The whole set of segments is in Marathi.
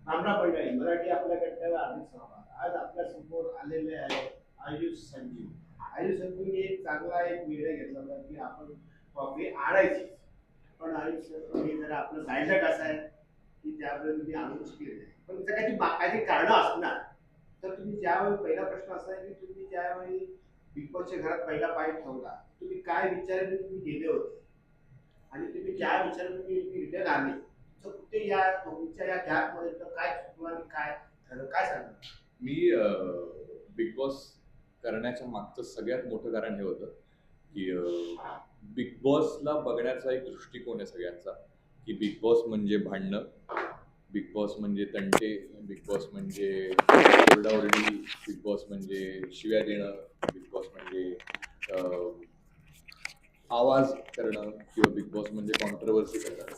रामराम मंडळी, मराठी आपल्याकडे हार्दिक स्वागत. आज आपल्या समोर आलेले आहे आयुष संजीव. आयुष संजीवने एक चांगला एक निर्णय घेतला होता की आपण कॉफी आणायची. पण आयुष हे जरा आपलं गायडक असं आहे की त्यावेळेस तुम्ही आणूच केले नाही. पण त्याचं काही कारणं असणार. तर तुम्ही ज्यावेळी पहिला प्रश्न असा आहे की तुम्ही ज्यावेळी बिग बॉसच्या घरात पहिला पाय ठेवला, तुम्ही काय विचाराने तुम्ही गेले होते आणि तुम्ही ज्या विचाराने तुम्ही रिटर्न आले, तर कुठे या तुमच्या या गॅपमध्ये तर काय चुकलं आणि काय झालं, काय सांगणार? मी बिग बॉस करण्याच्या मागचं सगळ्यात मोठं कारण हे होतं की बिग बॉसला बघण्याचा एक दृष्टिकोन आहे सगळ्यांचा की बिग बॉस म्हणजे भांडणं, बिग बॉस म्हणजे तंटे, बिग बॉस म्हणजे ओरडाओरडी, बिग बॉस म्हणजे शिव्या देणं, बिग बॉस म्हणजे अं, आवाज करणं किंवा बिग बॉस म्हणजे कॉन्ट्रोवर्सी करणं.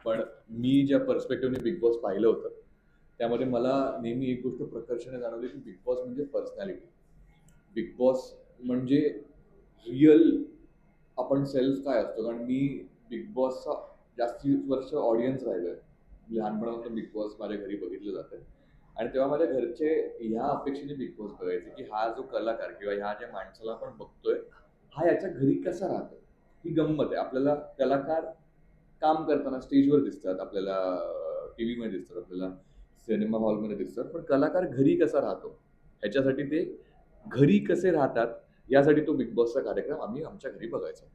पण मी ज्या पर्स्पेक्टिव्हने बिग बॉस पाहिलं होतं त्यामध्ये मला नेहमी एक गोष्ट प्रकर्षाने जाणवली की बिग बॉस म्हणजे पर्सनॅलिटी. बिग बॉस म्हणजे रिअल आपण सेल्फ काय असतो. कारण मी बिग बॉसचा जास्ती वर्ष ऑडियन्स राहिलोय. लहानपणापासून बिग बॉस माझ्या घरी बघितलं जातं आणि तेव्हा माझ्या घरचे ह्या अपेक्षेने बिग बॉस बघायचे की हा जो कलाकार किंवा ह्या ज्या माणसाला आपण बघतोय हा याच्या घरी कसा राहतो. ही गंमत आहे. आपल्याला कलाकार काम करताना स्टेजवर दिसतात, आपल्याला टीव्ही मध्ये दिसतात, आपल्याला सिनेमा हॉलमध्ये दिसतात, पण कलाकार घरी कसा राहतो ह्याच्यासाठी ते घरी कसे राहतात यासाठी तो बिग बॉसचा कार्यक्रम आम्ही आमच्या घरी बघायचो.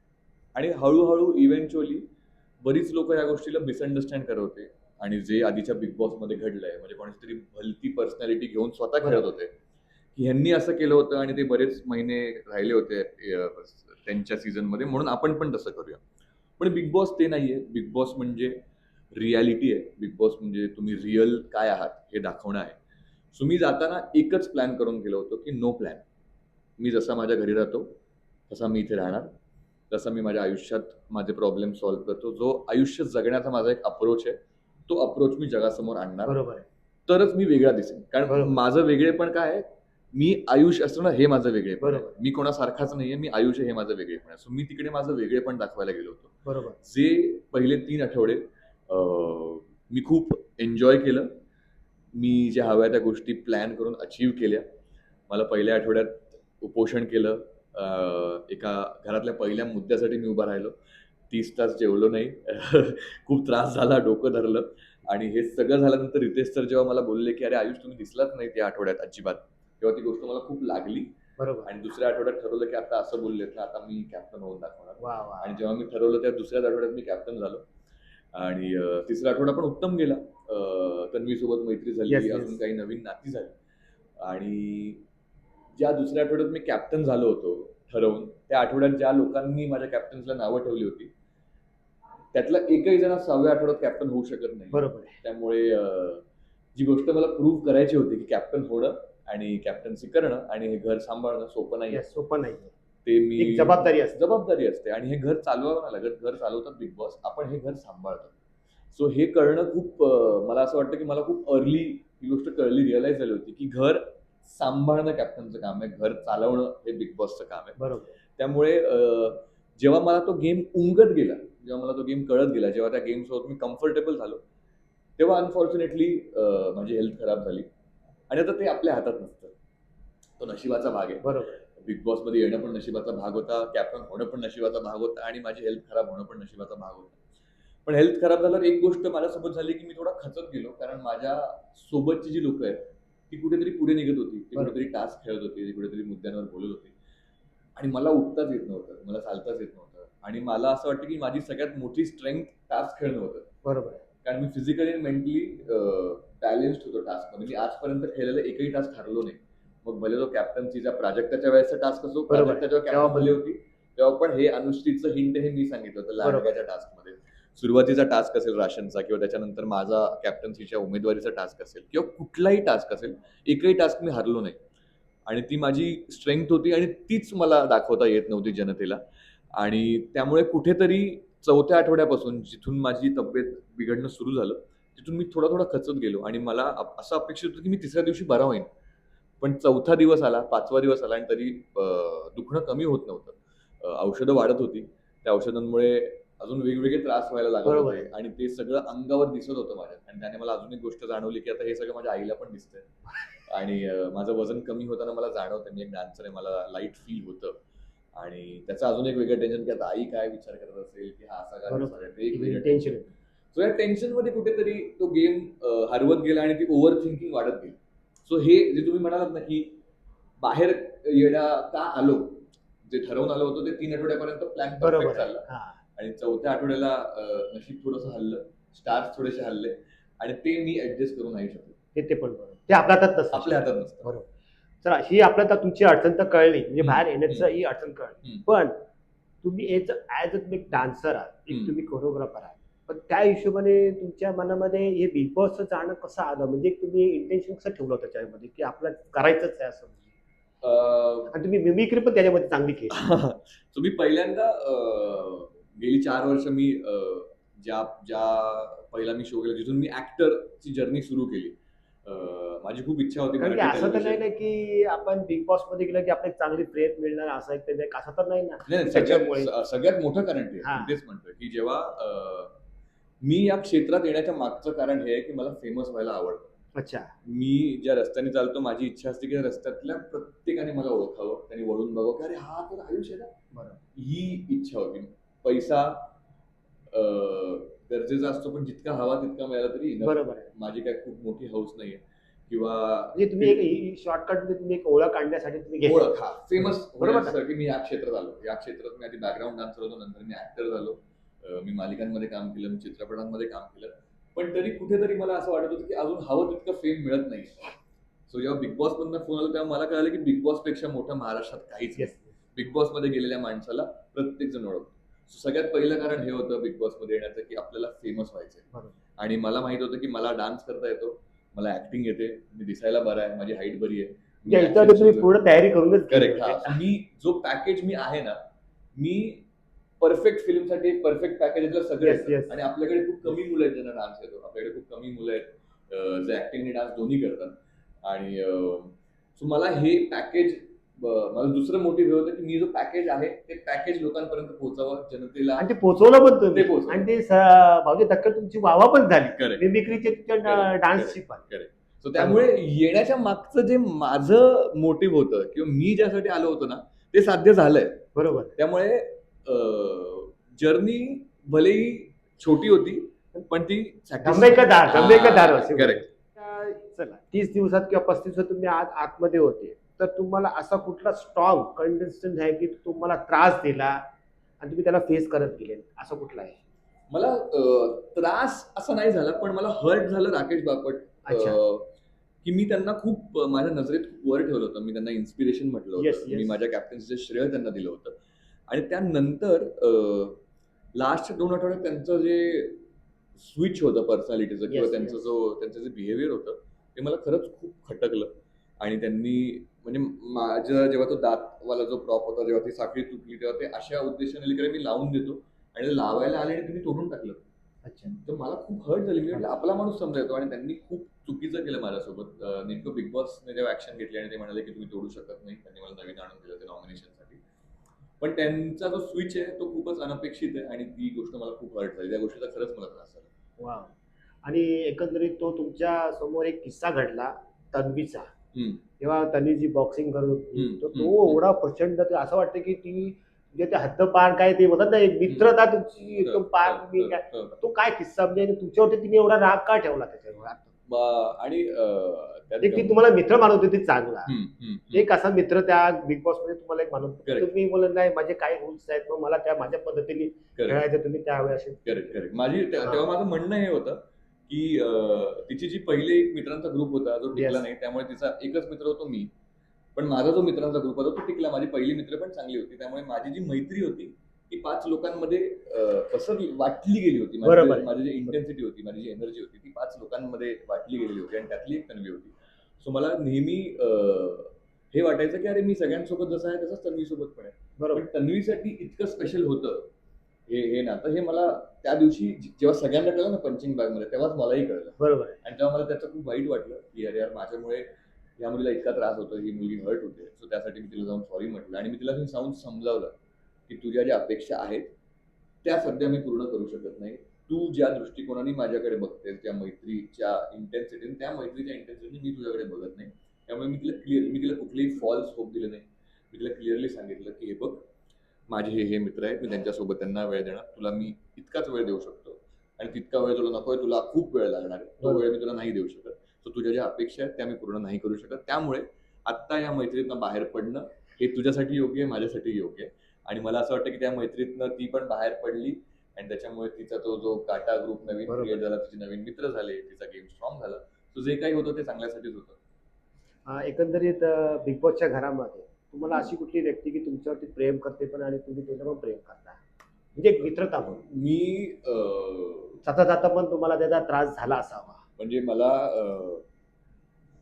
आणि हळूहळू इव्हेंच्युअली बरीच लोक या गोष्टीला मिसअंडरस्टँड करत होते आणि जे आधीच्या बिग बॉसमध्ये घडलंय म्हणजे कोणीतरी तरी भलती पर्सनॅलिटी घेऊन स्वतः खेळत होते की ह्यांनी असं केलं होतं आणि ते बरेच महिने राहिले होते त्यांच्या सीझन मध्ये, म्हणून आपण पण तसं करूया. पण बिग बॉस ते नाहीये. बिग बॉस म्हणजे रियालिटी आहे. बिग बॉस म्हणजे तुम्ही रिअल काय आहात हे दाखवणं आहे. सो मी जाताना एकच प्लॅन करून गेलो होतो की नो प्लॅन. मी जसा माझ्या घरी राहतो तसा मी इथे राहणार. तसं मी माझ्या आयुष्यात माझे प्रॉब्लेम सॉल्व्ह करतो. जो आयुष्य जगण्याचा माझा एक अप्रोच आहे, तो अप्रोच मी जगासमोर आणणार. बरोबर आहे. तरच मी वेगळा दिसेन. कारण बरोबर. माझं वेगळेपण काय आहे, मी आयुष असतो ना, हे माझं वेगळेपण आहे. बरोबर. मी कोणासारखाच नाहीये, मी आयुष हे माझं वेगळेपण आहे. सो मी तिकडे माझं वेगळेपण दाखवायला गेलो होतो. बरोबर. जे पहिले 3 आठवडे मी खूप एन्जॉय केलं. मी ज्या हव्या त्या गोष्टी प्लॅन करून अचीव्ह केल्या. मला पहिल्या आठवड्यात उपोषण केलं. एका घरातल्या पहिल्या मुद्द्यासाठी मी उभा राहिलो. 30 तास जेवलो नाही. खूप त्रास झाला, डोकं धरलं आणि हे सगळं झाल्यानंतर रितेश सर जेव्हा मला बोलले, की "अरे आयुष तुम्ही दिसलाच नाही त्या आठवड्यात अजिबात." तेव्हा ती गोष्ट मला खूप लागली बरोबर. आणि दुसऱ्या आठवड्यात ठरवलं, की आता असं बोललेत ना, आता मी कॅप्टन होऊन दाखवणार. वा वा. आणि जेव्हा मी ठरवलं त्या दुसऱ्याच आठवड्यात मी कॅप्टन झालो आणि तिसरा आठवडा पण उत्तम गेला. तन्वीसोबत मैत्री Yes, झाली, yes. अजून काही नवीन नाती झाली आणि ज्या दुसऱ्या आठवड्यात मी कॅप्टन झालो होतो ठरवून, त्या आठवड्यात ज्या लोकांनी माझ्या कॅप्टन्सला नावं ठेवली होती, त्यातला एकही जण 6व्या आठवड्यात कॅप्टन होऊ शकत नाही. बरोबर आहे. त्यामुळे जी गोष्ट मला प्रूव्ह करायची होती, की कॅप्टन होणं आणि कॅप्टन्सी करणं आणि हे घर सांभाळणं सोपं नाहीये. Yes, सोपं नाही. ते मी एक जबाबदारी असते. जबाबदारी असते आणि हे घर चालवावं नाही लागत. घर चालवतात बिग बॉस. आपण हे घर सांभाळतो. सो हे कळणं खूप मला असं वाटतं, की मला खूप अर्ली ही गोष्ट कळली, रिअलाईज झाली होती, की घर सांभाळणं कॅप्टनचं काम आहे. घर चालवणं हे बिग बॉसचं काम आहे. बरोबर. त्यामुळे जेव्हा मला तो गेम उमगत गेला, जेव्हा मला तो गेम कळत गेला, जेव्हा त्या गेमसोबत मी कम्फर्टेबल झालो, तेव्हा अनफॉर्च्युनेटली माझी हेल्थ खराब झाली आणि आता ते आपल्या हातात नसतं. तो नशिबाचा भाग आहे. बरोबर. बिग बॉसमध्ये येणं पण नशिबाचा भाग होता, कॅप्टन होणं पण नशिबाचा भाग होता आणि माझी हेल्थ खराब होणं पण नशिबाचा भाग होता. पण हेल्थ खराब झाल्यावर एक गोष्ट माझ्यासोबत झाली, की मी थोडा खचत गेलो. कारण माझ्या सोबतची जी लोकं आहेत, ती कुठेतरी पुढे निघत होती. ती बरोबर. कुठेतरी टास्क खेळत होती, ती कुठेतरी मुद्द्यांवर बोलत होती आणि मला उठताच येत नव्हतं, मला चालताच येत नव्हतं आणि मला असं वाटतं, की माझी सगळ्यात मोठी स्ट्रेंथ टास्क खेळणं होतं. बरोबर आहे. कारण मी फिजिकली आणि मेंटली बॅलन्स्ड होतो टास्कमध्ये. मी आजपर्यंत खेळलेला एकही टास्क हरलो नाही. मग भले तो कॅप्टन्सीचा प्राजक्ताच्या वेळेचा टास्क असो, बरोबर. प्राजक्ता जेव्हा तेव्हा कॅप्टन झाली होती, तेव्हा पण हे अनुश्रीचं हिंट हे मी सांगितलं होतं लाडक्याच्या टास्कमध्ये. सुरुवातीचा टास्क असेल राशनचा किंवा त्याच्यानंतर माझा कॅप्टन्सीच्या उमेदवारीचा टास्क असेल किंवा कुठलाही टास्क असेल, एकही टास्क मी हरलो नाही. आणि ती माझी स्ट्रेंथ होती आणि तीच मला दाखवता येत नव्हती जनतेला. आणि त्यामुळे कुठेतरी 4थ्या आठवड्यापासून जिथून माझी तब्येत बिघडणं सुरू झालं, तिथून मी थोडा खचत गेलो आणि मला असं अपेक्षित होतं, की मी तिसऱ्या दिवशी बरा होईन. पण 4था दिवस आला, 5वा दिवस आला आणि तरी दुखणं कमी होत नव्हतं. औषधं वाढत होती. त्या औषधांमुळे अजून वेगवेगळे त्रास व्हायला लागत बरोबर होते आणि ते सगळं अंगावर दिसत होतं माझ्या. आणि त्याने मला अजून एक गोष्ट जाणवली की आता हे सगळं माझ्या आईला पण दिसतंय. आणि माझं वजन कमी होताना मला जाणवतं, मी एक डान्सर आहे, मला लाईट फील होतं. आणि त्याचं अजून एक वेगळं टेन्शन की आता आई काय विचार करत असेल की हा असा का बरोबर. दिसतोय, ते एक वेगळं टेन्शन टेन्शन. सो या टेन्शन मध्ये कुठेतरी तो गेम हरवत गेला आणि ती ओव्हर थिंकिंग वाढत गेली. सो हे जे तुम्ही म्हणालात ना की बाहेर येणं का आलो, जे ठरवून आलो होतो ते 3 आठवड्यापर्यंत प्लॅन बरोबर परफेक्ट आहे. चालला. हा. आणि 4थ्या आठवड्याला नशीब थोडंसं हल्लं, स्टार्स थोडेसे हल्ले आणि ते मी ऍडजस्ट करून नाही शकलो. ते पण बरोबर. ते आपल्या हातात नसतं. आपल्या हातात नसतं. बरोबर. चला, ही आपल्याला तुमची अडचण तर कळली, म्हणजे बाहेर येण्याचं ही अडचण कळली. पण तुम्ही ऍज अ तुम्ही एक डान्सर आहात, एक तुम्ही कोरिओग्राफर आहात, पण त्या हिशोबाने तुमच्या मनामध्ये हे बिग बॉसचं जाणं कसं आलं? म्हणजे तुम्ही इंटेन्शन कसं ठेवलं होतं त्याच्यामध्ये की आपल्याला करायचंच आहे असं? आणि तुम्ही मिमिक्री पण त्याच्यामध्ये चांगली केली. तुम्ही पहिल्यांदा गेली 4 वर्ष मी ज्या ज्या पहिला मी शो केला जिथून मी ऍक्टरची जर्नी सुरू केली. माझी खूप इच्छा होती कारण की मराठी असं तर नाही टेलिव्हिजन. ना की आपण बिग बॉस मध्ये गेलं की आपल्याला चांगली प्रेम मिळणार, असं एक ते असं तर नाही ना. नाही, त्याच्यामुळे सगळ्यात मोठं कारण ते हा. मी तेच म्हणतोय की जेव्हा मी या क्षेत्रात येण्याच्या मागचं कारण हे आहे की मला फेमस व्हायला आवडतं. अच्छा. मी ज्या रस्त्याने चालतो माझी इच्छा असते की त्या रस्त्यातल्या प्रत्येकाने मला ओळखावं, त्यांनी वळून बघावं की अरे हा तर आयुष आहे ना. बरोबर. ही इच्छा होती. पैसा गरजेचा असतो पण जितका हवा तितका मिळाला तरी enough. बरोबर आहे. माझी काय खूप मोठी हौस नाहीये किंवा म्हणजे तुम्ही एक शॉर्टकट मध्ये तुम्ही एक ओळख आणण्यासाठी तुम्ही घेतली. ओळख, हा फेमस बरोबर ना? होण्यासाठी मी या क्षेत्रात आलो. या क्षेत्रात मी आधी बॅकग्राऊंड डान्सर होतो, नंतर मी ऍक्टर झालो. मी मालिकांमध्ये काम केलं, मी चित्रपटांमध्ये काम केलं. पण तरी कुठेतरी मला असं वाटत होतं की अजून हवं तितकं फेम मिळत नाही. सो जेव्हा बिग बॉस मधनं फोन आला तेव्हा मला कळालं की बिग बॉस पेक्षा मोठं महाराष्ट्रात काहीच नाही. Yes. बिग बॉस मध्ये गेलेल्या माणसाला प्रत्येक जण ओळखतो. So सगळ्यात पहिलं कारण हे होतं बिग बॉस मध्ये येण्याचं की आपल्याला फेमस व्हायचंय. बरोबर. आणि मला माहित होतं की मला डान्स करता येतो, मला ऍक्टिंग येते, मी दिसायला बरा आहे, माझी हाईट बरी आहे. या इथं तुम्ही पूर्ण तयारी करूनच गेले करेक्ट. होते. मी जो पॅकेज मी आहे ना, मी परफेक्ट फिल्मसाठी एक परफेक्ट पॅकेज सगळे Yes, yes. आणि आपल्याकडे खूप कमी मुलं आहेत ज्यांना डान्स येतो. आपल्याकडे खूप कमी मुलं आहेत जे ऍक्टिंग आणि डान्स दोन्ही करतात. आणि सो मला हे पॅकेज मला दुसरं मोटिव्ह हे होतं की मी जो पॅकेज आहे ते पॅकेज लोकांपर्यंत पोहोचावं जनतेला. आणि ते पोहोचवलं पण तुम्ही. ते पोहोचवलं. आणि ते भाऊजी दक्कल तुमची वावा पण झाली. Correct. मिमिक्रीचे डान्सची पण. सो त्यामुळे येण्याच्या मागचं जे माझं मोटिव्ह होतं किंवा मी ज्यासाठी आलो होतो ना ते साध्य झालंय. बरोबर. त्यामुळे जर्नी भलेही छोटी होती पण ती गंभेकदार होती. करेक्ट. चला, 30 दिवसात किंवा 35 दिवसात तुम्ही आतमध्ये होते, तर तुम्हाला असा कुठला स्ट्रॉंग कंटेस्टंट आहे की तुम्हाला त्रास दिला आणि तुम्ही त्याला फेस करत गेले, असं कुठला आहे? मला त्रास असा नाही झाला पण मला हर्ट झालं राकेश बापट. अच्छा. की मी त्यांना खूप माझ्या नजरेत खूप वर ठेवलं होतं. मी त्यांना इन्स्पिरेशन म्हटलं Yes, होतं. yes. मी माझ्या कॅप्टन्सीचं श्रेय त्यांना दिलं होतं. आणि त्यानंतर लास्टच्या 2 आठवड्यात त्यांचं जे स्विच होतं पर्सनॅलिटीचं किंवा Yes, त्यांचं yes. त्यांचं जे बिहेवियर होतं ते मला खरंच खूप खटकलं. आणि त्यांनी म्हणजे माझं जेव्हा तो दातवाला जो प्रॉप होता जेव्हा ती साखळी तुटली तेव्हा ते अशा उद्देशाने लिहिलं मी लावून देतो आणि ते लावायला आले आणि त्यांनी तोडून टाकलं. अच्छा. तर मला खूप हर्ट झाली. मी म्हटलं आपला माणूस समजा येतो आणि त्यांनी खूप चुकीचं केलं माझ्यासोबत. नेमकं बिग बॉसने जेव्हा ऍक्शन घेतली आणि ते म्हणाले की तुम्ही तोडू शकत नाही, त्यांनी मला नवीन आणून दिलं ते नॉमिनेशनसाठी. पण त्यांचा जो स्विच आहे तो खूपच अनपेक्षित आहे आणि ती गोष्ट मला खूप हर्ट झाली. त्या गोष्टीचा खरंच मला त्रास झाला. वाव. आणि एकंदरीत तो तुमच्या समोर एक किस्सा घडला तन्वीचा. तेव्हा तन्वी जी बॉक्सिंग करत होती, तर तो एवढा प्रचंड असं वाटतं की ती म्हणजे ते हद्दपार काय ते म्हणतात ना, एक मित्रता तुमची एकदम पार तुम्ही काय, तो काय किस्सा म्हणजे तुमच्यावरती तिने एवढा राग का ठेवला त्याच्यावर? आणि एक ती तुम्हाला मित्र मानत होती चांगला, एक एक असा मित्र त्या बिग बॉस मध्ये तुम्हाला एक मानत होता. Correct. तुम्ही बोलत नाही माझे काही रूल्स आहेत, मग मला त्या माझ्या पद्धतीने खेळायचं, तुम्ही त्यावेळी असे. करेक्ट. माझी तेव्हा माझं म्हणणं हे होतं की तिची जी पहिली मित्रांचा ग्रुप होता जो टिकला Yes. नाही त्यामुळे तिचा एकच मित्र होतो मी. पण माझा जो मित्रांचा ग्रुप होता तो टिकला. माझी पहिली मित्र पण चांगली होती. त्यामुळे माझी जी मैत्री होती ती 5 लोकांमध्ये पसरली वाटली गेली होती. बरोबर. माझी जी इंटेन्सिटी होती, माझी जी एनर्जी होती ती 5 लोकांमध्ये वाटली गेलेली होती आणि त्यातली एक तन्वी होती. सो मला नेहमी हे वाटायचं की अरे मी सगळ्यांसोबत जसं आहे तसंच तन्वीसोबत पण आहे. बरोबर. पण तन्वीसाठी इतकं स्पेशल होतं हे नातं. हे मला त्या दिवशी जेव्हा सगळ्यांना कळलं ना पंचिंग बॅग मध्ये तेव्हाच मलाही कळलं. बरोबर. आणि तेव्हा मला त्याचं खूप वाईट वाटलं की अरे यार माझ्यामुळे या मुलीला इतका त्रास होतो, ही मुलगी हर्ट होते. सो त्यासाठी मी तिला जाऊन सॉरी म्हटलं आणि मी तिला जाऊन समजावलं की तुझ्या ज्या अपेक्षा आहेत त्या सध्या मी पूर्ण करू शकत नाही. तू ज्या दृष्टिकोनाने माझ्याकडे बघतेस, ज्या मैत्रीच्या इंटेन्सिटीने, त्या मैत्रीच्या इंटेन्सिटीने मी तुझ्याकडे बघत नाही. त्यामुळे मी तिला कुठलेही फॉल्स होप दिले नाही. मी तिला क्लिअरली सांगितलं की हे बघ, माझे हे मित्र आहेत, मी त्यांच्यासोबत त्यांना वेळ देणार, तुला मी इतकाच वेळ देऊ शकतो आणि तितका वेळ तुला नकोय, तुला खूप वेळ लागणार आहे, तो वेळ मी तुला नाही देऊ शकत. तर तुझ्या ज्या अपेक्षा आहेत त्या मी पूर्ण नाही करू शकत. त्यामुळे आत्ता या मैत्रीतनं बाहेर पडणं हे तुझ्यासाठी योग्य आहे, माझ्यासाठी योग्य आहे. आणि मला असं वाटतं की त्या मैत्रीतनं ती पण बाहेर पडली आणि त्याच्यामुळे तिचा तो जो काटा ग्रुप नवीन बरोबर. क्रिएट झाला, तिचे नवीन मित्र झाले, तिचा गेम स्ट्रॉंग झाला. तो जे काही होतं ते चांगल्यासाठीच होतं. एकंदरीत बिग बॉसच्या घरामध्ये तुम्हाला अशी कुठली व्यक्ती की तुमच्यावरती प्रेम करते पण आणि तुम्ही त्याला पण प्रेम करता, म्हणजे एक मित्रता म्हणून मी जाता जाता पण तुम्हाला त्याचा त्रास झाला असावा? म्हणजे मला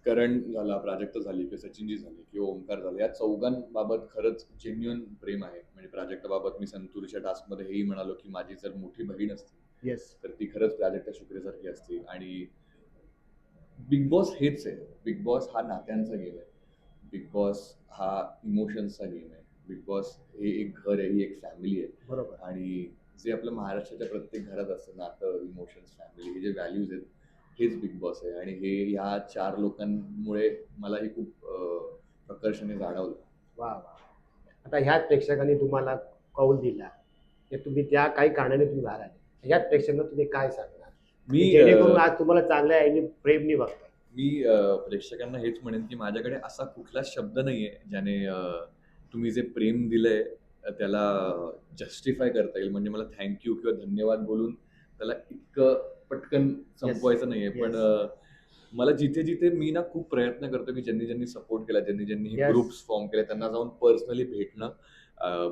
करण झाला, प्राजक्त झाली किंवा सचिनजी झाले किंवा ओंकार झाले, या चौघांबाबत खरंच जेन्युइन प्रेम आहे. म्हणजे प्राजक्ताबाबत मी संतूरच्या टास्कमध्ये हेही म्हणालो की माझी जर मोठी बहीण असती येस. तर ती खरंच प्राजक्ता शुक्रेसारखी असती. आणि बिग बॉस हेच आहे. बिग बॉस हा नात्यांचा गेम आहे. बिग बॉस हा इमोशन्सचा गेम आहे. बिग बॉस हे एक घर आहे, ही एक फॅमिली आहे. बरोबर. आणि जे आपलं महाराष्ट्राच्या प्रत्येक घरात असतं नातं, इमोशन्स, फॅमिली, हे जे व्हॅल्यूज आहेत हेच बिग बॉस आहे. आणि हे ह्या 4 लोकांमुळे मलाही खूप प्रकर्षाने जाणवलं. वा वा. आता ह्याच प्रेक्षकांनी तुम्हाला कौल दिला की तुम्ही त्या काही कारणाने तुम्ही बाहेर आले, ह्याच प्रेक्षकांना तुम्ही काय सांगणार मी जेणेकरून आज तुम्हाला चांगल्या आईने प्रेमनी बघताय? मी प्रेक्षकांना हेच म्हणेन की माझ्याकडे असा कुठलाच शब्द नाहीये ज्याने तुम्ही जे प्रेम दिलंय त्याला जस्टिफाय करता येईल. म्हणजे मला थँक्यू किंवा धन्यवाद बोलून त्याला इतकं पटकन संपवायचं नाहीये. पण मला जिथे जिथे मी ना खूप प्रयत्न करतो की ज्यांनी सपोर्ट केला, ज्यांनी हे Yes. ग्रुप्स फॉर्म केले, त्यांना जाऊन पर्सनली भेटणं.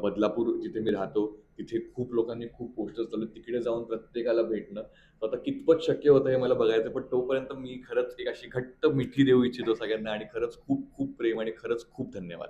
बदलापूर जिथे मी राहतो तिथे खूप लोकांनी खूप पोस्टर्स लावले, तिकडे जाऊन प्रत्येकाला भेटणं. तर आता कितपत शक्य होतं हे मला बघायचं. पण तोपर्यंत मी खरंच एक अशी घट्ट मिठी देऊ इच्छितो सगळ्यांना आणि खरंच खूप खूप प्रेम आणि खरंच खूप धन्यवाद.